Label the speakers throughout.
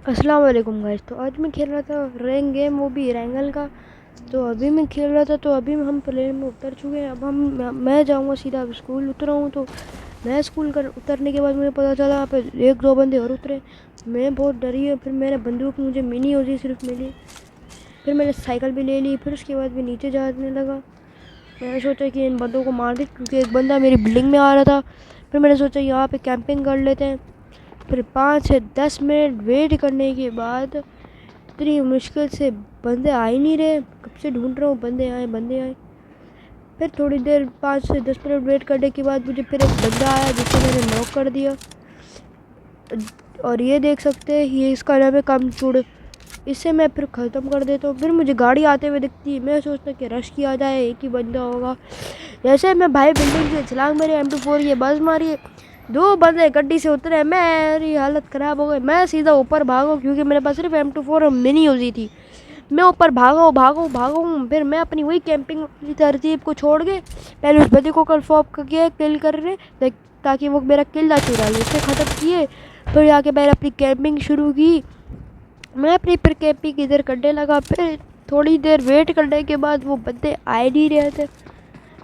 Speaker 1: अस्सलाम वालेकुम गाइस। तो आज मैं खेल रहा था रैंक गेम, वो भी रैंगल का। तो अभी मैं खेल रहा था, तो अभी हम प्लेन में उतर चुके हैं। अब मैं जाऊंगा सीधा। अब स्कूल उतरा हूँ, तो मैं स्कूल कर उतरने के बाद मुझे पता चला यहाँ पे एक दो बंदे और उतरे। मैं बहुत डरी है। फिर मैंने बंदूक, मुझे मिनी होती सिर्फ मिली। फिर मैंने साइकिल भी ले ली। फिर उसके बाद मैं नीचे जाने लगा। मैंने सोचा कि इन बंदों को मार दे, क्योंकि एक बंदा मेरी बिल्डिंग में आ रहा था। फिर मैंने सोचा यहाँ पे कैंपिंग कर लेते हैं। फिर 5 से 10 मिनट वेट करने के बाद इतनी मुश्किल से बंदे आ ही नहीं रहे। कब से ढूंढ रहा हूँ, बंदे आए बंदे आए। फिर थोड़ी देर 5 से 10 मिनट वेट करने के बाद मुझे फिर एक बंदा आया, जिसे मैंने नॉक कर दिया। और ये देख सकते हैं, ये इसका नाम है कमचुड़। इसे मैं फिर ख़त्म कर देता हूँ। फिर मुझे गाड़ी आते हुए दिखती है। मैं सोचता कि रश किया जाए, एक ही बंदा होगा। जैसे मैं भाई बिल्डिंग से छलांग मारी, M24 ये बस मारी, दो बंदे गड्डी से उतरे। मेरी हालत ख़राब हो गई। मैं सीधा ऊपर भागा, क्योंकि मेरे पास सिर्फ M24 और मिनी यूज़ी थी। मैं ऊपर भागा भागा भागा। फिर मैं अपनी वही कैंपिंग तरतीब को छोड़ के पहले उस बंदे को कंफर्म करके किल कर रहे, ताकि वो मेरा किल ना चुरा ले। उसे ख़त्म किए, फिर जाके मैंने अपनी कैंपिंग शुरू की। मैं अपनी फिर कैंपिंग इधर करने लगा। फिर थोड़ी देर वेट करने के बाद वो बंदे आए नहीं रहे थे।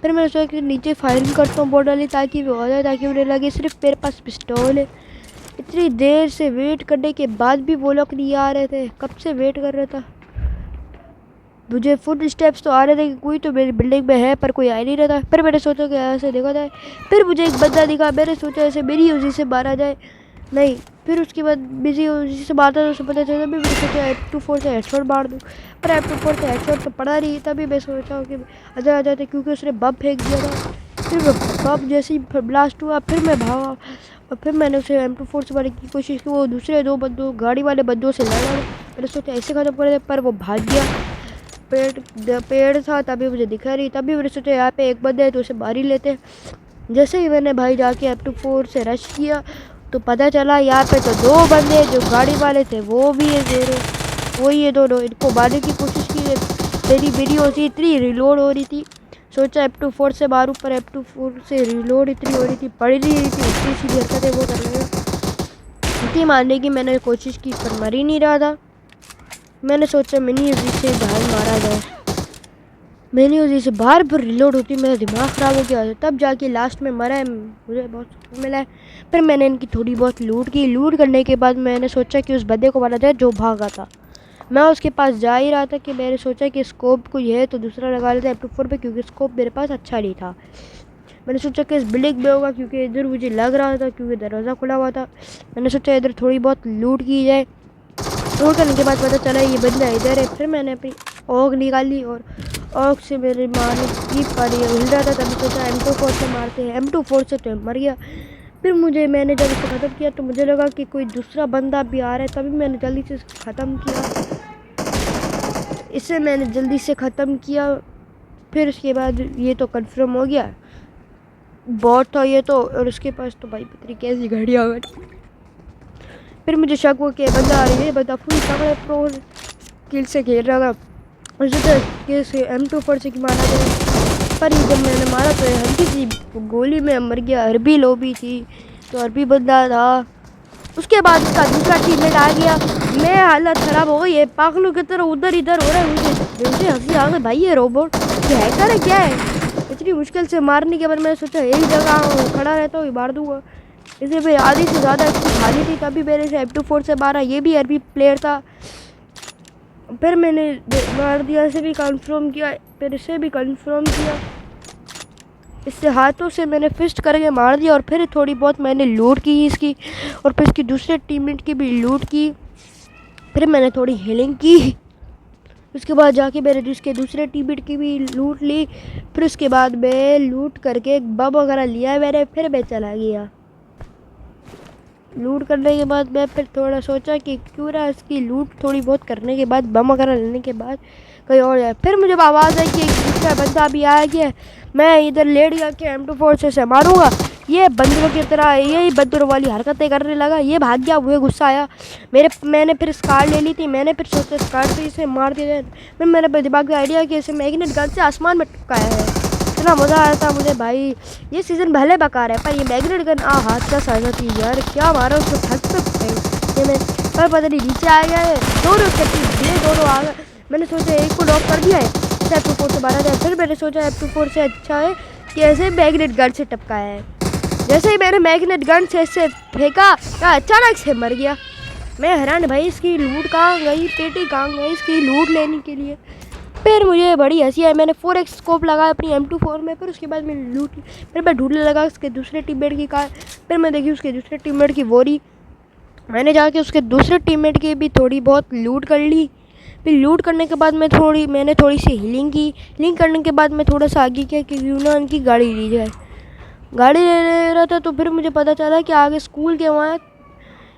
Speaker 1: फिर मैंने सोचा कि नीचे फायरिंग करता हूँ बहुत डाली, ताकि वो आ जाए, ताकि उन्हें लगे सिर्फ मेरे पास पिस्तौल है। इतनी देर से वेट करने के बाद भी वो लोग नहीं आ रहे थे। कब से वेट कर रहा था। मुझे फुट स्टेप्स तो आ रहे थे कि कोई तो मेरी बिल्डिंग में है, पर कोई आ ही नहीं रहा था। फिर मैंने सोचा कि ऐसे देखा जाए। फिर मुझे एक बंदा दिखा। मैंने सोचा ऐसे मेरी यूजी से मारा जाए। नहीं, फिर उसके बाद बिजी यूजी से मारता, तो उसे पता चला। भी मैंने सोचा M24 से हेडशॉट मार दूँ, पर M24 से हेडशॉट तो पड़ा नहीं। तभी मैं सोचा कि आ जाते, क्योंकि उसने बम फेंक दिया था। फिर वो बम जैसे ही ब्लास्ट हुआ, फिर मैं भागा। और फिर मैंने उसे M24 से मारने की कोशिश की। वो दूसरे दो बंदों, गाड़ी वाले बंदों से लड़ा। मैंने सोचा ऐसे ख़त्म कर दे, पर वो भाग गया। पेड़ था, तभी मुझे दिखा रही। तभी मैंने सोचा यहाँ पे एक बंदा है, तो उसे मार ही लेते। जैसे ही मैंने भाई जाके M24 से रश किया, तो पता चला यहाँ पे तो दो बंदे जो गाड़ी वाले थे वो भी है ज़ेरो। वो ये दोनों, इनको मारने की कोशिश की। मेरी वीडियो थी इतनी रिलोड हो रही थी। सोचा M24 से मारूं, पर M24 से रिलोड इतनी हो रही थी, पड़ नहीं रही थी। इतनी सी हरकतें वो कर रहे हैं। इतनी मारने की मैंने कोशिश की, पर मर ही नहीं रहा था। मैंने सोचा मिनी यूजी से बाहर मारा जाए। मैंने उसी से बार बार रिलोड होती, मेरा दिमाग ख़राब हो गया। तब जाके लास्ट में मरा है, मुझे बहुत सुकून मिला है। फिर मैंने इनकी थोड़ी बहुत लूट की। लूट करने के बाद मैंने सोचा कि उस बंदे को मारा जाए जो भागा था। मैं उसके पास जा ही रहा था कि मैंने सोचा कि स्कोप कोई है तो दूसरा लगा लेते M24 पे, क्योंकि स्कोप मेरे पास अच्छा नहीं था। मैंने सोचा कि इस बिल्डिंग में होगा, क्योंकि इधर मुझे लग रहा था, क्योंकि दरवाज़ा खुला हुआ था। मैंने सोचा इधर थोड़ी बहुत लूट की जाए। लूट करने के बाद पता चला ये बंदा इधर है। फिर मैंने अपनी ओग निकाली, और ओग से मेरे मारने की पारी हिल रहा था। तभी सोचा M24 से मारते हैं। M24 से तो मर गया। फिर मैंने जब इसे ख़त्म किया, तो मुझे लगा कि कोई दूसरा बंदा भी आ रहा है। तभी मैंने जल्दी से ख़त्म किया। इसे मैंने जल्दी से ख़त्म किया। फिर उसके बाद ये तो कंफर्म हो गया बॉट था ये तो। और उसके पास तो भाई पता नहीं कैसी गाड़ी आ गई। फिर मुझे शक हुआ कि बंदा आ रही है। बंदा फुल तगड़ा प्रो किल से खेल रहा था। और सोचा कि M24 से मारा गया, पर जब मैंने मारा तो हल्की सी गोली में मर गया। अरबी लोबी थी, तो अरबी बंदा था। उसके बाद उसका दूसरा टीममेट आ गया। मैं हालत ख़राब हो गई है, पागलों की तरह उधर इधर हो रहा है। मुझे हंसी आ गई, भाई ये रोबोट ये हैकर है क्या है। इतनी मुश्किल से मारने के बाद मैंने सोचा एक जगह खड़ा रहता हूँ, मार दूंगा इसे। फिर आधी से ज़्यादा इसकी खाली थी, तभी मैंने इसे M24 से मारा। ये भी अरबी प्लेयर था। फिर मैंने मार दिया, इसे भी कंफर्म किया, फिर इसे भी कंफर्म किया। इससे हाथों से मैंने फिस्ट करके मार दिया। और फिर थोड़ी बहुत मैंने लूट की इसकी, और फिर इसकी दूसरे टीममेट की भी लूट की। फिर मैंने थोड़ी हीलिंग की। उसके बाद जाके मैंने इसके दूसरे टीममेट की भी लूट ली। फिर उसके बाद मैं लूट करके एक बम वगैरह लिया मैंने। फिर मैं चला गया। लूट करने के बाद मैं फिर थोड़ा सोचा कि क्यों ना इसकी लूट थोड़ी बहुत करने के बाद, बम वगैरह लेने के बाद कहीं और जाए। फिर मुझे आवाज़ आई कि एक दूसरा बंदा भी आ गया। मैं इधर लेट गया कि M24 से मारूंगा। ये बंदरों की तरह यही बंदरों वाली हरकतें करने लगा। ये भाग गया, मुझे गुस्सा आया। मैंने फिर स्कार ले ली थी। मैंने फिर सोचा स्कार से इसे मार दिया जाए। फिर मेरे दिमाग में आइडिया कि इसे मैग्नेट गन से आसमान में टपकाया है। इतना मज़ा आया था मुझे भाई। ये सीज़न भले बेकार है, पर ये मैग्नेट गन हाथ का साझा थी यार। क्या मारा उसको, थक सकते हैं। और पता नहीं नीचे आ गया है, दोनों ये दोनों आ गए। मैंने सोचा एक को नॉक कर दिया है, F24 से मारा जाए। फिर मैंने सोचा F24 से अच्छा है कि ऐसे मैग्नेट गन से टपकाया है। जैसे ही मैंने मैग्नेट गन से इससे फेंका तो अचानक से मर गया। मैं हैरान, भाई इसकी लूट कहाँ गई, पेटी कहाँ गई इसकी लूट लेने के लिए। फिर मुझे बड़ी हंसी आई, मैंने 4x स्कोप लगाया अपनी M24 में। फिर उसके बाद मैंने लूट ली। फिर मैं ढूंढने लगा उसके दूसरे टीममेट की कार। फिर मैं देखी उसके दूसरे टीममेट की बोरी। मैंने जाके उसके दूसरे टीममेट की भी थोड़ी बहुत लूट कर ली। फिर लूट करने के बाद मैंने थोड़ी सी हीलिंग की। हीलिंग करने के बाद मैं थोड़ा सा आगे किया कि क्यों ना उनकी गाड़ी ली जाए। गाड़ी ले रहा था तो फिर मुझे पता चला कि आगे स्कूल के वहाँ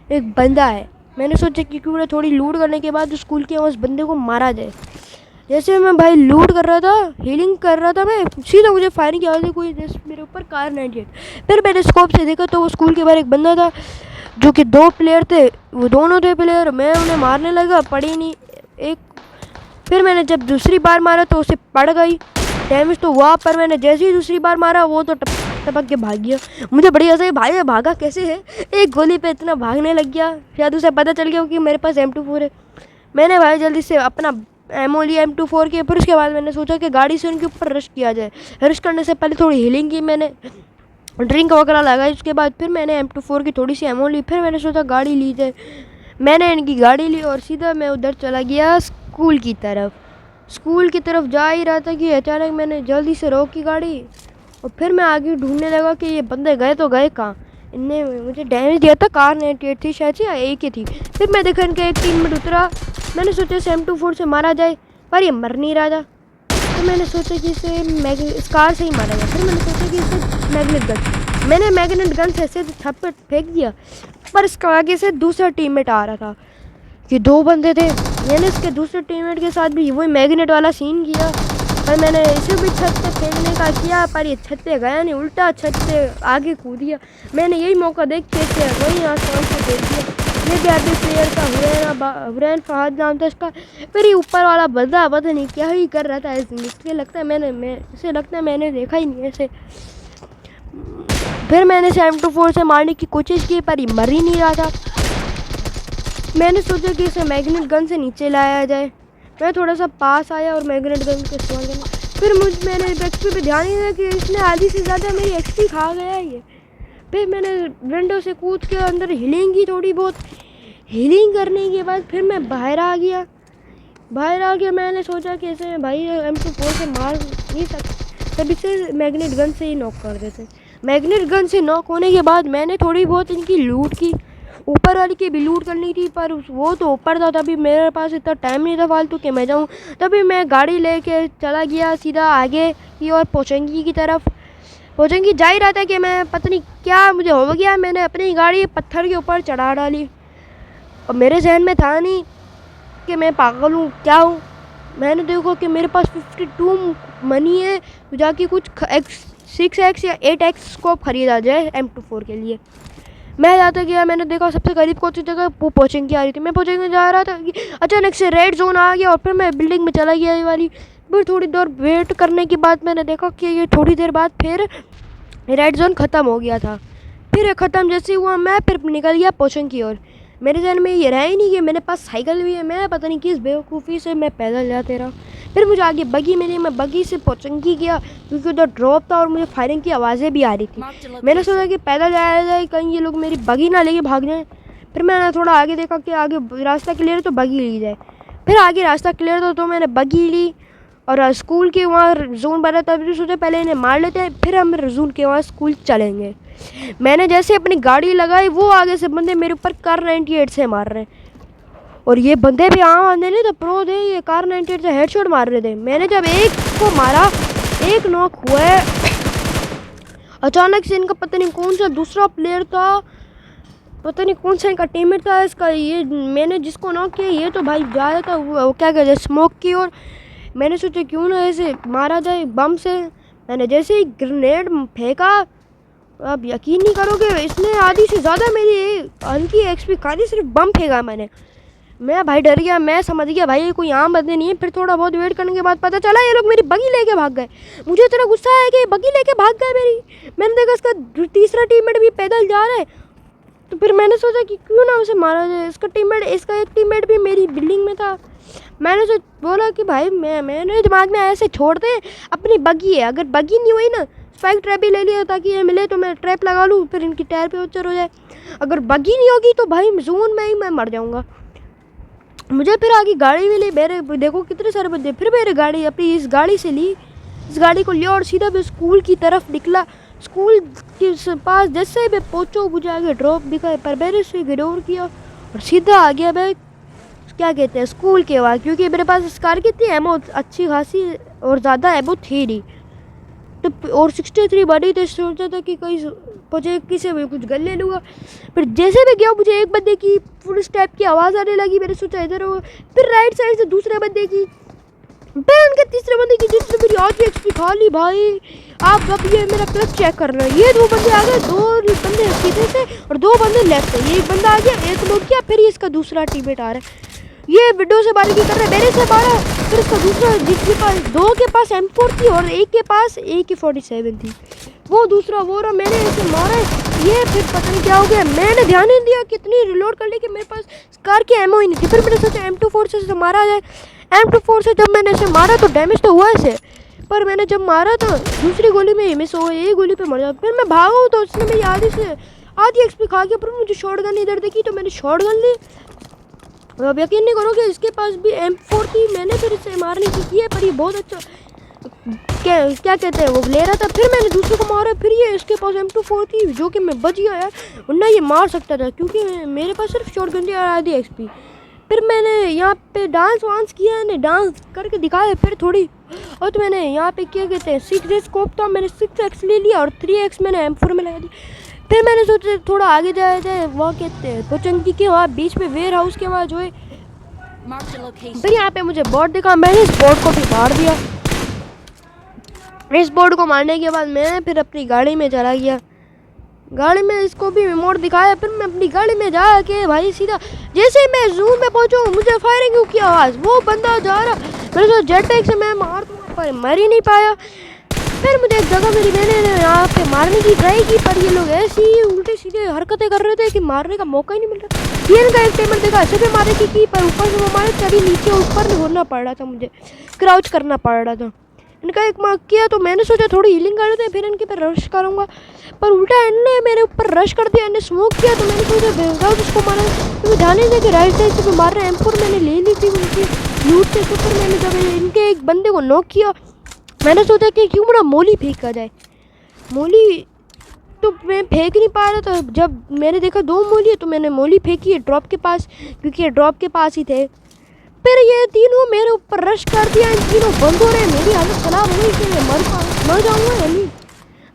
Speaker 1: एक बंदा है। मैंने सोचा कि क्यों ना थोड़ी लूट करने के बाद स्कूल के वहाँ उस बंदे को मारा जाए। जैसे मैं भाई लूट कर रहा था, हीलिंग कर रहा था, मैं सीधा मुझे फायरिंग की आवाज़ कोई जैसे मेरे ऊपर कार 98। फिर मैंने स्कोप से देखा तो वो स्कूल के बाहर एक बंदा था जो कि 2 प्लेयर थे। वो दोनों थे प्लेयर। मैं उन्हें मारने लगा, पड़ी नहीं एक। फिर मैंने जब दूसरी बार मारा तो उसे पड़ गई डैमेज तो हुआ, पर मैंने जैसे ही दूसरी बार मारा वो तो टपक के भाग गया। मुझे बड़ी हंसी, भाई ये भागा कैसे है, एक गोली पे इतना भागने लग गया। शायद उसे पता चल गया कि मेरे पास M24 है। मैंने भाई जल्दी से अपना एमओ लिया M24 के। फिर उसके बाद मैंने सोचा कि गाड़ी से उनके ऊपर रश किया जाए। रश करने से पहले थोड़ी हीलिंग की, मैंने ड्रिंक वगैरह लगाई। उसके बाद फिर मैंने M24 की थोड़ी सी एमओ ली। फिर मैंने सोचा गाड़ी ली जाए। मैंने इनकी गाड़ी ली और सीधा मैं उधर चला गया स्कूल की तरफ। स्कूल की तरफ जा ही रहा था कि अचानक मैंने जल्दी से रोकी गाड़ी और फिर मैं आगे ढूंढने लगा कि ये बंदे गए तो गए कहाँ। इनने मुझे डैमेज दिया था, कार 98 थी शायद से या एक ही थी। फिर मैं देखा इनका एक टीममेट उतरा। मैंने सोचा इसे M24 से मारा जाए, पर ये मर नहीं रहा था। तो मैंने सोचा कि इसे कार से ही मारा जाए। फिर मैंने सोचा कि इसे मैंने मैग्नेट गन से ऐसे थप्पड़ फेंक दिया, पर इसके आगे से दूसरा टीममेट आ रहा था कि 2 बंदे थे। मैंने इसके दूसरे टीममेट के साथ भी वही मैग्नेट वाला सीन किया, पर मैंने इसे भी छत से फेंकने का किया, पर ये छत पे गया नहीं, उल्टा छत से आगे कूद दिया। मैंने यही मौका देख के इसे वहीं आसमान से फेंक दिया। ये भी आगे प्लेयर का हुरैन फहाद नाम था इसका। फिर ये ऊपर वाला बंदा पता नहीं क्या ही कर रहा था। इसे लगता है मैंने देखा ही नहीं ऐसे। फिर मैंने इसे M24 से मारने की कोशिश की, पर ये मर ही नहीं रहा था। मैंने सोचा कि इसे मैग्नेट गन से नीचे लाया जाए। मैं थोड़ा सा पास आया और मैग्नेट गन को इस्तेमाल करना। फिर मैंने एक्सपी पे ध्यान नहीं दिया कि इसने आधी से ज़्यादा मेरी एक्सपी खा गया है ये। फिर मैंने विंडो से कूद के अंदर हीलिंग की, थोड़ी बहुत हीलिंग करने के बाद फिर मैं बाहर आ गया। मैंने सोचा कि इसे भाई M24 से मार नहीं सकते, तब इसे मैग्नेट गन से ही नॉक कर देते। मैग्नेट गन से नॉक होने के बाद मैंने थोड़ी बहुत इनकी लूट की। ऊपर वाली की भी लूट करनी थी, पर वो तो ऊपर था, तभी मेरे पास इतना टाइम नहीं था फालतू कि मैं जाऊँ। तभी मैं गाड़ी लेके चला गया सीधा आगे की और पोचंगी की तरफ। पोचंगी जा ही रहा था कि मैं पता नहीं क्या मुझे हो गया, मैंने अपनी गाड़ी पत्थर के ऊपर चढ़ा डाली और मेरे जहन में था नहीं कि मैं पागल हूँ क्या हूँ। मैंने देखा कि मेरे पास 52 मनी है, तो जाके कुछ 6x या 8x स्कोप खरीदा जाए M24 के लिए। मैं जाता गया, मैंने देखा सबसे करीब कौन सी जगह वो पोचंगी आ रही थी। मैं पोचंगी जा रहा था कि अचानक से रेड जोन आ गया और फिर मैं बिल्डिंग में चला गया ये वाली। फिर थोड़ी देर वेट करने के बाद मैंने देखा कि ये थोड़ी देर बाद फिर रेड जोन ख़त्म हो गया था। फिर ये ख़त्म जैसे हुआ मैं फिर निकल गया पोचंगी की ओर। मेरे जहन में ये रहा ही नहीं कि मेरे पास साइकिल भी है। मैं पता नहीं किस बेवकूफ़ी से मैं पैदल जाते रहा। फिर मुझे आगे बगी मिली, मैं बगी से पोचंगी गया क्योंकि उधर ड्रॉप था और मुझे फायरिंग की आवाज़ें भी आ रही थी। मैंने सोचा कि पैदल जाया जाए, कहीं ये लोग मेरी बगी ना लेके भाग जाएँ। फिर मैंने थोड़ा आगे देखा कि आगे रास्ता क्लियर है तो बगी ली जाए। फिर आगे रास्ता क्लियर था तो मैंने बगी ली और स्कूल के वहाँ जोन बना, तभी सोचा पहले इन्हें मार लेते हैं फिर हम जोन के वहाँ स्कूल चलेंगे। मैंने जैसे अपनी गाड़ी लगाई, वो आगे से बंदे मेरे ऊपर कार 98 से मार रहे हैं और ये बंदे भी आने नहीं तो प्रो थे, ये कार 98 से हेडशॉट मार रहे थे। मैंने जब एक को मारा, एक नॉक हुआ है, अचानक से इनका पता नहीं कौन सा दूसरा प्लेयर था, पता नहीं कौन सा इनका टीममेट था इसका, ये मैंने जिसको नॉक किया ये तो भाई जा रहा था वो क्या कहते हैं स्मोक की ओर। मैंने सोचा क्यों ना ऐसे मारा जाए बम से। मैंने जैसे ही ग्रेनेड फेंका, अब यकीन नहीं करोगे इसने आधी से ज़्यादा मेरी हल्की एक्सपी खा दी, सिर्फ बम फेंका मैंने। मैं भाई डर गया, मैं समझ गया भाई ये कोई आम बंदे नहीं है। फिर थोड़ा बहुत वेट करने के बाद पता चला ये लोग मेरी बगी लेके भाग गए। मुझे इतना गुस्सा आया कि बगी लेके भाग गए मेरी। मैंने देखा इसका तीसरा टीममेट भी पैदल जा रहा है तो फिर मैंने सोचा कि क्यों ना उसे मारा जाए। इसका एक टीममेट भी मेरी बिल्डिंग में था। मैंने बोला कि भाई मैंने दिमाग में ऐसे छोड़ दे, अपनी बगी है, अगर बगी नहीं हुई ना स्पाइक ट्रैप भी ले लिया ताकि ये मिले तो मैं ट्रैप लगा लूँ, फिर इनकी टायर पे पंचर हो जाए। अगर बगी नहीं होगी तो भाई जोन में ही मैं मर जाऊँगा। मुझे फिर आगे गाड़ी मिली, मेरे देखो कितने सारे बंदे, फिर मेरे गाड़ी अपनी इस गाड़ी से ली, इस गाड़ी को लिया और सीधा मैं स्कूल की तरफ निकला। स्कूल के पास जैसे मैं पहुँचा मुझे आगे ड्रॉप दिखा, पर मैंने उसे इग्नोर किया और सीधा आ गया मैं क्या कहते हैं स्कूल के वहाँ, क्योंकि मेरे पास इस कार की थी एमओ अच्छी खासी और ज़्यादा एमओ थी नहीं तो, और 63 बड़ी तो सोचा था कि कहीं मुझे किसी में कुछ गल ले लूँगा। फिर जैसे मैं गया मुझे एक बंदे की फुल स्टेप की आवाज़ आने लगी, मैंने सोचा इधर हो, फिर राइट साइड से दूसरे बंदे की, फिर उनके तीसरे बंदे की, जिसने मेरी आधी एक्सपी खा ली। भाई आप अब ये मेरा क्लच चेक कर रहे हैं, ये 2 बंदे आ गए, 2 बंदे सीधे से और 2 बंदे लेफ्ट से, ये एक बंदा आ गया, एक लोग किया, फिर इसका दूसरा टीममेट आ रहा है, ये विंडो से बारी की कर रहा है, मेरे से मारा, फिर इसका दूसरा जिसके पास 2 के पास M4 थी और एक के पास AK-47 थी, वो दूसरा वो रहा, मैंने इसे मारा ये, फिर पता नहीं क्या हो गया, मैंने ध्यान नहीं दिया कितनी रिलोड कर ली कि मेरे पास कार की एमओ ही नहीं थी। फिर मैंने सोचा M24 से इसे मारा जाए। M24 से जब मैंने इसे मारा तो डैमेज तो हुआ इसे, पर मैंने जब मारा तो दूसरी गोली में ही मिस हो गई, एक गोली पे मर जाता। फिर मैं भागा तो उसने मेरी आधी एक्सपी खा गया, पर मुझे शॉटगन इधर देखी तो मैंने शॉटगन ली। अब यकीन नहीं करोगे इसके पास भी M4 थी, मैंने फिर इसे मारने की है, पर ये बहुत अच्छा क्या कहते हैं वो ले रहा था। फिर मैंने दूसरे को मारा, फिर ये इसके पास M24 थी जो कि मैं बच गया यार, वरना ये मार सकता था क्योंकि मेरे पास सिर्फ शॉटगन थी और आधी एक्सपी। फिर मैंने यहाँ पे डांस किया, ने डांस करके दिखाया फिर थोड़ी, और तो मैंने यहाँ पे क्या कहते हैं 6x स्कोप था, मैंने 6x ले लिया और 3x मैंने M4 में लगा दी। फिर मैंने सोचा थोड़ा आगे जाया जाए, वहाँ कहते हैं पोचंकी के वहाँ बीच में वेयर हाउस के वहाँ जो है, फिर यहाँ पे मुझे बोर्ड दिखा, मैंने इस बोर्ड को भी मार दिया। इस बोर्ड को मारने के बाद मैं फिर अपनी गाड़ी में चला गया, गाड़ी में इसको भी रिमोट दिखाया, फिर मैं अपनी गाड़ी में जा के भाई सीधा जैसे मैं जूम में पहुंचा मुझे फायरिंग की आवाज़, वो बंदा जा रहा, मेरे साथ जेट पैक से मैं मार दूँगा पर मर ही नहीं पाया। फिर मुझे एक जगह मेरी मैंने यहाँ पे मारने की ट्राई की, पर ये लोग ऐसी उल्टे सीधे हरकतें कर रहे थे कि मारने का मौका ही नहीं मिल रहा। ये इनका एक टेमर देखा ऐसे भी मारने की पर ऊपर से वो मारे कभी नीचे ऊपर होना पड़ रहा था, मुझे क्राउच करना पड़ रहा था। इनका एक मार्क किया तो मैंने सोचा थोड़ी हीलिंग कर देते फिर इनके पर रश करूँगा, पर उल्टा इनने मेरे ऊपर रश कर दिया, इन्हें स्मोक किया तो मैंने सोचा भेजा उसको मारा, तो ध्यान नहीं कि राइट साइड से मार रहे M4 मैंने ले ली थी उनकी लूट से। तो फिर मैंने जब इनके एक बंदे को नॉक किया मैंने सोचा कि क्यों ना मोली फेंका जाए, मोली तो मैं फेंक नहीं पा रहा था। जब मैंने देखा 2 मोली है तो मैंने मोली फेंकी है ड्रॉप के पास, क्योंकि ये ड्रॉप के पास ही थे। फिर ये तीनों मेरे ऊपर रश कर दिया, इन तीनों बंद हो रहे हैं, मेरी हालत ख़राब हो गई कि मैं मर जाऊँगा या नहीं,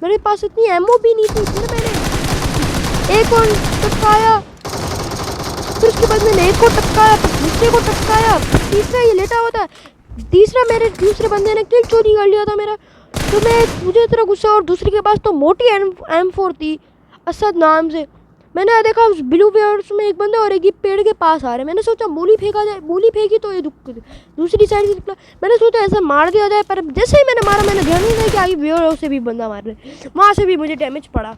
Speaker 1: मेरे पास इतनी एमओ भी नहीं थी। फिर मैंने एक और टपकाया, फिर उसके बाद मैंने एक को टपकाया, फिर दूसरे को टपकाया, तीसरा ये लेटा हुआ था, तीसरा मेरे दूसरे बंदे ने किल चोरी कर लिया था मेरा। तो मैं मुझे इतना गुस्सा, और दूसरे के पास तो मोटी M4 थी असद नाम से। मैंने देखा उस ब्लू वेयर्स में एक बंदा और एक पेड़ के पास आ रहे, मैंने सोचा मूली फेंका जाए, मूली फेंकी तो ये दूसरी साइड से निकला, मैंने सोचा ऐसा मार दिया जाए, पर जैसे ही मैंने मारा मैंने ध्यान नहीं दिया कि आगे वेयर हाउस से भी बंदा मार रहे, वहाँ से भी मुझे डैमेज पड़ा।